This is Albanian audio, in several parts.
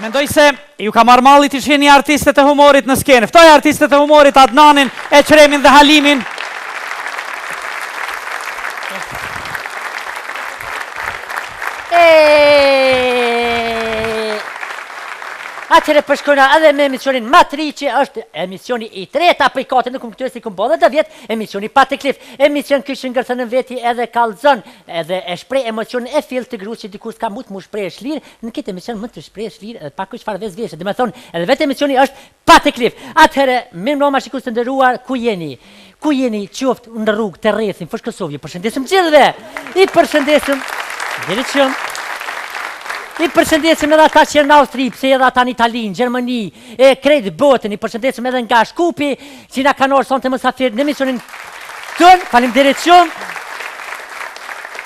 Mendoj se ju ka marrë malli të shihni artistët e humorit në skenë. Ftoj artistët e humorit Adnanin, Eqremin dhe Halimin. Atëre përshkojna edhe me emisionin Matrici, është emisioni i treta për i kate në këmë këtyre si këmë bodhe dhe vjetë emisioni Patiklif. Emision kështë ngërthën në veti edhe kalzën, edhe e shprej emocionin e fill të gru që dikur s'ka mut mu shprej e shlirë, në këtë emision mund të shprej e shlirë edhe pak kush farë vez vjeshe. Dhe me thonë, edhe vetë emisioni është Patiklif. Atëre, mirë mroma shikus të ndëruar, ku jeni? Ku jeni qoftë në rrugë të rrethin, Fshkësovje, përshëndesim gjithëve, i përshëndesim, direkcion. I përshëndesim edhe ata që janë në Austri, pse edhe ata në Italinë, Gjermani, e krejt botën, i përshëndesim edhe nga Shkupi, që na kanë orë sonte mësafir në emisionin tënë, faleminderit shumë.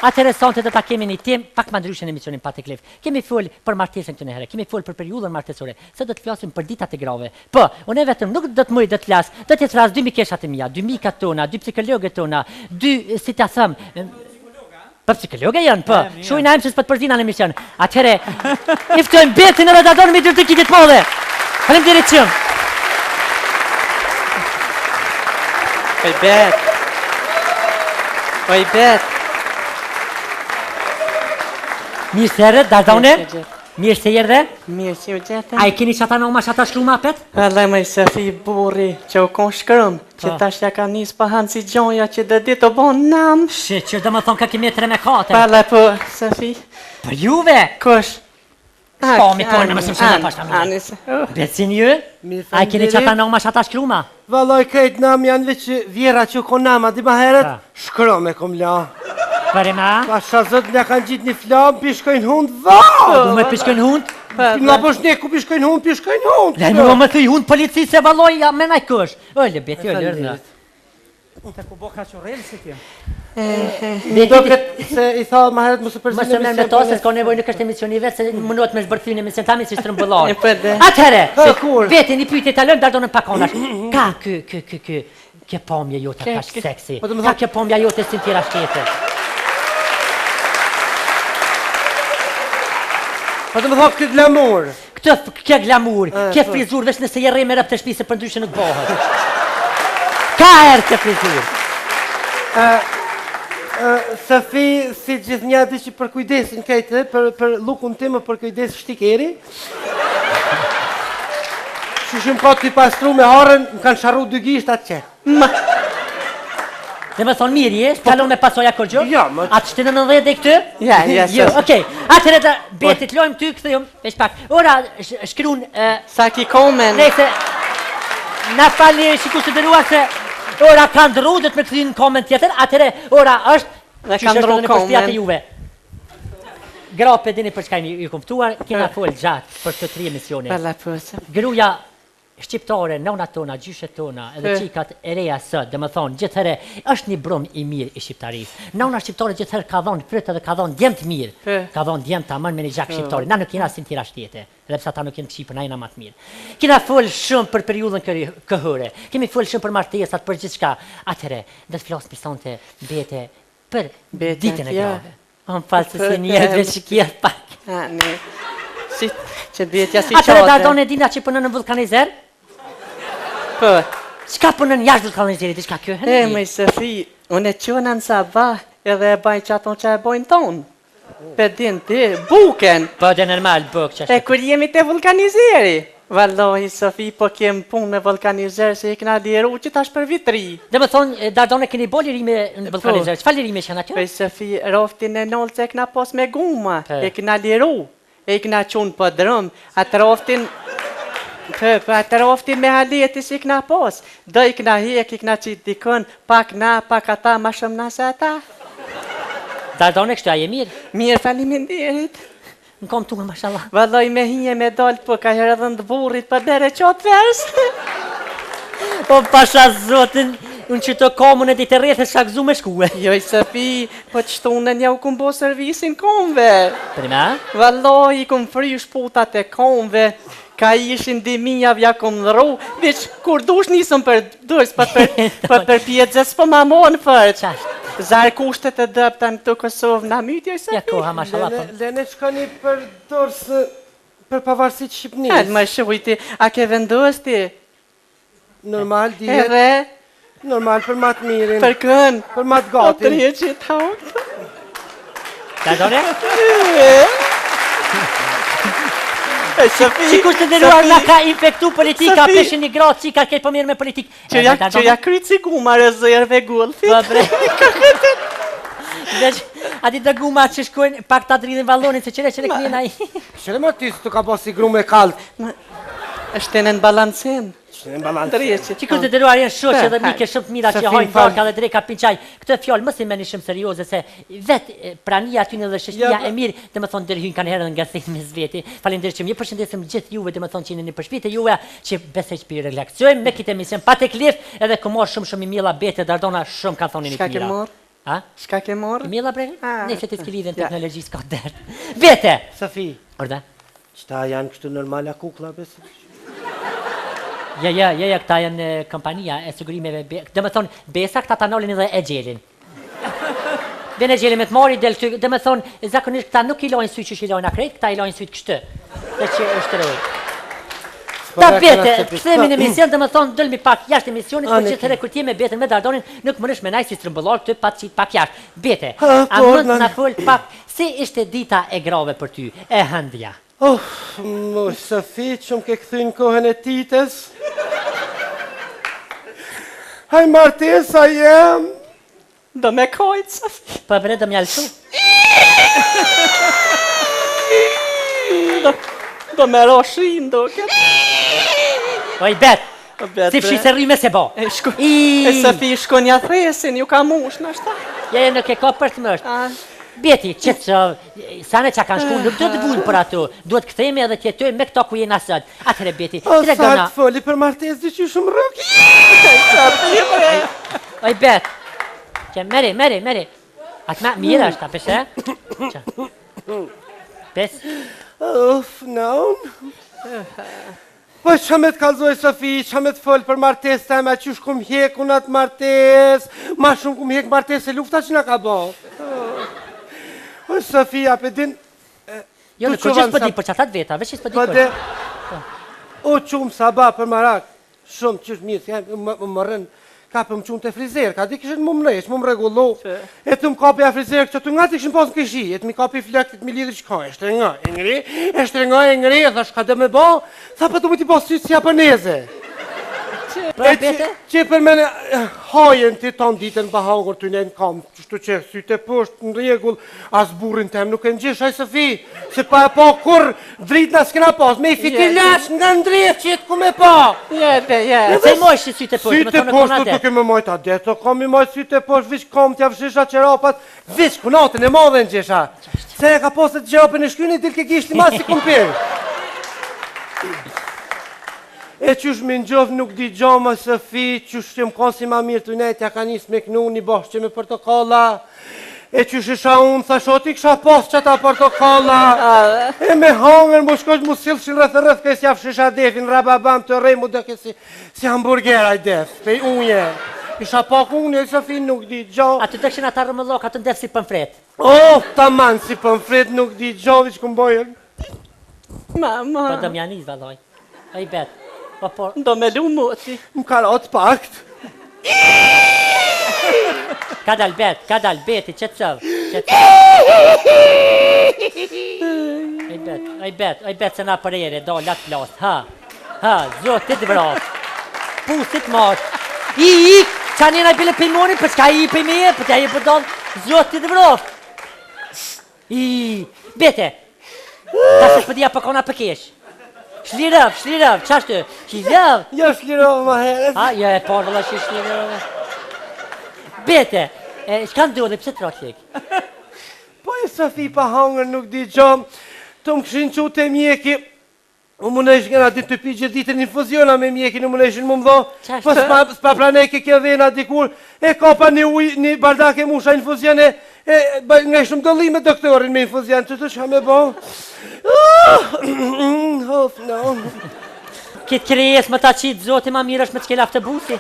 Atëherë sonte do ta kemi një temë pak më ndryshe në emisionin Patiklif. Kemi fol për martesën këtë herë, kemi fol për periudhën martesore, se do të flasim për ditat e grave. Po, unë vetëm nuk do të mëj do të flas, do të thras 2 mikeshat e mia, 2 mikat tona, 2 psikologët tona, 2 si ta them, për psikologë janë, po. Shuj na se s'po të përzina në emision. Atëherë, i ftojmë Betin edhe Dadon me dyrtë kitit madhe. Faleminderit shumë. Oj Bet. Oj Bet. Mirë se erdhe, Dadone. Mirë se erdhe. Mirë që u gjetëm. A i keni qata në oma qata shkruma apet? Vallaj me Safi burri që u kon shkrëm, që tash ja ka nis pa hanë si gjonja që dhe ditë o bon nam. Shë, që dhe më thonë ka kemi 3 me 4. Vallaj po, Safi. Për juve? Kush? Shko mi tonë, më shumë shënë pashta mirë. Anis. Becin ju? A i keni qata në oma qata shkruma? Vallaj kejt nam janë veç vjera që kon nama, di ma heret, shkrome kom la. Për e ma? Pasha zët nga kanë gjitë një flam, pishkojnë hund, dha! Du me pishkojnë hund? Nga pësh ne ku pishkojnë hund, pishkojnë hund! Le nuk më thuj hund polici se valoj, ja me naj kësh. Olle, beti, olle, rëna. Të ku bo ka qorel si kjo. Do këtë se i tha ma heret më së përzine Më së me to, se s'ka nevoj në kështë emisioni vetë, se mënot me shbërthy në emision tami si shtrëmbëllar. Atëhere, veti një pyjtë italën, dardo në pakonash. Ka kë pomje jote kash seksi, ka kë pomja jote si tjera shtete. Po të më thot këtë glamour. Këtë glamour, këtë frizur, veç nëse je me rëp të shpi se për ndryshe nuk bëhet. Ka erë këtë frizur. Safi, si gjithë një di që për kujdesin kejtë, për lukun timë për kujdes shtikeri. Shushim po t'i pastru me harën, më kanë sharru 2 gisht atë qenë. Dhe më thonë mirë, je? Kalon me pasoja kërgjë? Ja, më... Atë 790 dhe këtë? Ja, okej. Atëherë të betit lojmë ty, këthejmë, veç pak. Ora, shkrun... Sa ki komen. Nejse, na fali shiku së dëruar se... Ora, ka ndru, dhe të me këthin komen tjetër. Atëherë, ora, është... Dhe ka ndru komen. Juve. Grape, dini për çka ju kuptuar, kena fol gjatë për këtë 3 emisione. Bella pëse. Gruja shqiptare, nona tona, gjyshet tona, edhe qikat e reja sot, dhe më thonë, gjithëherë, është një brum i mirë i shqiptarisë. Nona shqiptare gjithëherë ka dhonë fryt edhe ka dhonë djemt mirë. Ka dhonë djemt ta mën me një gjak shqiptare. Na nuk jena si në tjera shtete, edhe psa ta nuk jenë të Shqipër, na jena matë mirë. Kena folë shumë për periudhën këhëre, kemi folë shumë për martesat, për gjithë shka. Atëre, dhe të flasë pisante Bete për ditën e grave. Unë falë se si njerë dhe që kje pak. Që Betja si qate. Atëre, da donë e dina që përnë në vulkanizer? Po. Qka përnën jashtë vulkanizerit, i shka kjo? Me Safi, unë e qënë në sabah edhe e bajnë që aton që e bojnë tonë. Për din ti, buken. Po, dhe normal, buk që E kur jemi të vulkanizeri. Vallohi, Safi, po kem punë me vulkanizer se i këna liru që tash për vitri. Dhe më thonë, Dardone, keni boli rime në vulkanizer, që fali rime që në atjo? Për Safi, roftin e nëllë që e këna pos me guma, e këna liru, e këna qunë për drëm, atë roftin... atë roftin me haleti si këna pos, do i këna hek, i këna qitë dikën, pak na, pak ata, ma shumë na se ata. Dardone, kështu a je mirë? Mirë, faleminderit. Në kom tume, mashallah. Valloj me hije me dollë, po ka herë dhe në burit për dere qotë vers. Po pasha zotin, unë që të komun e ditë rrethë e shakzu me shkue. Jo i Safi, po që shtunën ja u këmë bo servisin komve. Prima? Valloj, i këmë fri shputat e komve, ka ishin dimija vja këmë dhru, veç kur dush nisëm për dërës, për pjedzës, po ma monë fërë. Zarë kushtet e dëpta në të Kosovë, na mytje se Ja koha, mashallah. Lene shkoni për dorës për pavarësitë Hajde Shqipnisë. më shujti, a ke vendos ti? Normal dihet, Edhe, normal për më të mirin, për kën? për më të O gatin. 300 haut. Ka dore? E Shafi, Qikur të nderuar na ka infektu politika, Safi. peshin një gratë, si ka këtë për mirë me politikë. që ja kryci guma rezerve gulfi. Po bre. A di të guma që shkojnë pak të dridhin vallonin se qire kënjën ai. Qëre më ti të ka pasi grume kallë. është në balancim. Qëre në balancë. 300. Qikur të nderuar janë shoqë edhe Ha, mike shumë të mira që Safi, hojnë fal. barka dhe dreka pin çaj. Këtë fjalë mos i merrni shumë serioze se vetë prania aty në dhe shoqëria Ja, e mirë, domethënë deri hyn kanë herën nga thithë mes veti. Faleminderit që më përshëndesim gjithë juve, domethënë që jeni në përshpite juve që besoj që pi relaksojmë me këtë emision pa teklif edhe ku mor shumë i milla bete Dardona shumë ka thonin Shka të ke mira. morë? Ha? Shka ke morë? Milla bre? Ah, Ne fletit ke lidhen ja. teknologjisë ka der. Vete. Safi, Orda. qëta janë kështu normala kukla, besë? Ja, këta janë kompania e sigurimeve. Dhe me thonë, besa këta ta nolin edhe e gjelin. Bene gjelin me të mori del ty, dhe me thonë, zakonisht këta nuk i lojnë sytë që i lojnë akrejt, këta i lojnë sytë kështë. Dhe që është rejë. Ta bete, këthemi në emision, dhe me thonë, dëllmi pak jashtë emisionit, për që të rekurtje me betën me Dardonin, nuk më nësh me najë si strëmbëllor të pa qitë pak jashtë. Bete, a mund të na fol pak, si ishte dita e grave për ty, e hëndja? Safi, që më ke këthin kohën e titës. Haj martesa jem. Do me kojtë, Safi. Po e bre, do mjalëshu. Do me roshin, do këtë. Oj, bet, Bet, si fshi se rrime se bo. E Safi, shko një thresin, ju ka mush në ashta. Ja, nuk e ka për të mështë. Bjeti, qëtë sane që kanë shku, nuk do të vullë për ato. Duhet këthejme edhe tjetoj me këto ku jenë asët. Atëre, Bjeti, O, të sa regona. të foli për martes dhe që shumë rëki. Oj, Bet, që meri. Atë me mirë është, a peshe? Pes? No. Po që me të kalzoj, Safi, që me të folë për martes të me që shkum hek unë atë martes, ma shumë kum hek martes e lufta që nga ka bo. O, Safi, a pe din... Jo, në kërgjës për di për qatat veta, veç që s'pë di Po për. de... O, qumë saba për marak, shumë qështë mirë, më rënë, ka për më qumë të frizer, ka di këshën më mrejsh, më më regullu, e të më kapi a frizer këtë të nga të këshën posë në këshi, e të mi kapi flektit mi lidrë që ka, e shtrenga, e ngri, e thash ka dhe me bo, tha për të më t'i posë sytë si japoneze. Pra, Bete? Që për mene hajen të tonë ditën pa hangur të në kam, qështu që sytë e poshtë në regull, as burin tem nuk e në gjish, haj Safi, se pa e po kur dritë në s'kena pas, me i fitilash nga ndrejt që jetë ku me pa. Jete. Se i mojsh që sytë e poshtë, me Sytë e thonë në poshtë të kemë mojtë adet, të kam i mojtë sytë e poshtë, vish kam t'ja vëshisha qerapat, vish kunatën e madhe në gjesha. Se e ka postë të gjerapën e shkyni, dil ke gishti ma si kumpir. E qysh me njof nuk di gjama Safi, qysh që më kanë si ma mirë të nejtë, ja ka njës me knu një bosh që me portokalla. E qysh isha unë, thashoti kisha pas që ta portokalla. E me hangër mu shkosh mu silë që rrëth kësë ja fshisha defin, rababam të rej mu dhe kësi si hamburgera i def, pej unje. Isha pak unë, Safi nuk di gjama. A të të këshin ata rëmëllok, atë ndef si pëmfret. Oh, taman si pëmfrit nuk di gjama, që këmbojën. Po Mama, do mjanis, valoj. Oj, Bet. Po, por, do me lu moti. Më ka ratë pakt. ka dal Beti, që të sëvë. Oj, Bet, se na për ere, do, latë plas, ha, zotit vraf. Pusit mosh. I, qa njëna bile pëjmoni, për shka i pëjmeje, për t'ja i përdon, zotit vraf. Bete, ta se pëdia për kona për kesh. Shlirëv, qashtu, shlirëv. Jo shlirova ma herët. Ha, jo e por vëlla që shlirëv. Bete, shka ndodhe, pse të rokjek? Po e Safi pa hangër nuk di gjam, të më këshin që të mjeki, u më nëjsh nga ditë të pi gjithë ditën infuziona me mjekin, u më nëjshin më mdo, Qashtu? po s'pa planeke kjo vena dikur, e kapa një bardake musha infuzione, nga ishëm dëllim me doktorin me infuzion, që të shka me bo? Hof, no. Kitë krejes më ta qitë, zoti ma mirë është me të s'ke laftë busi.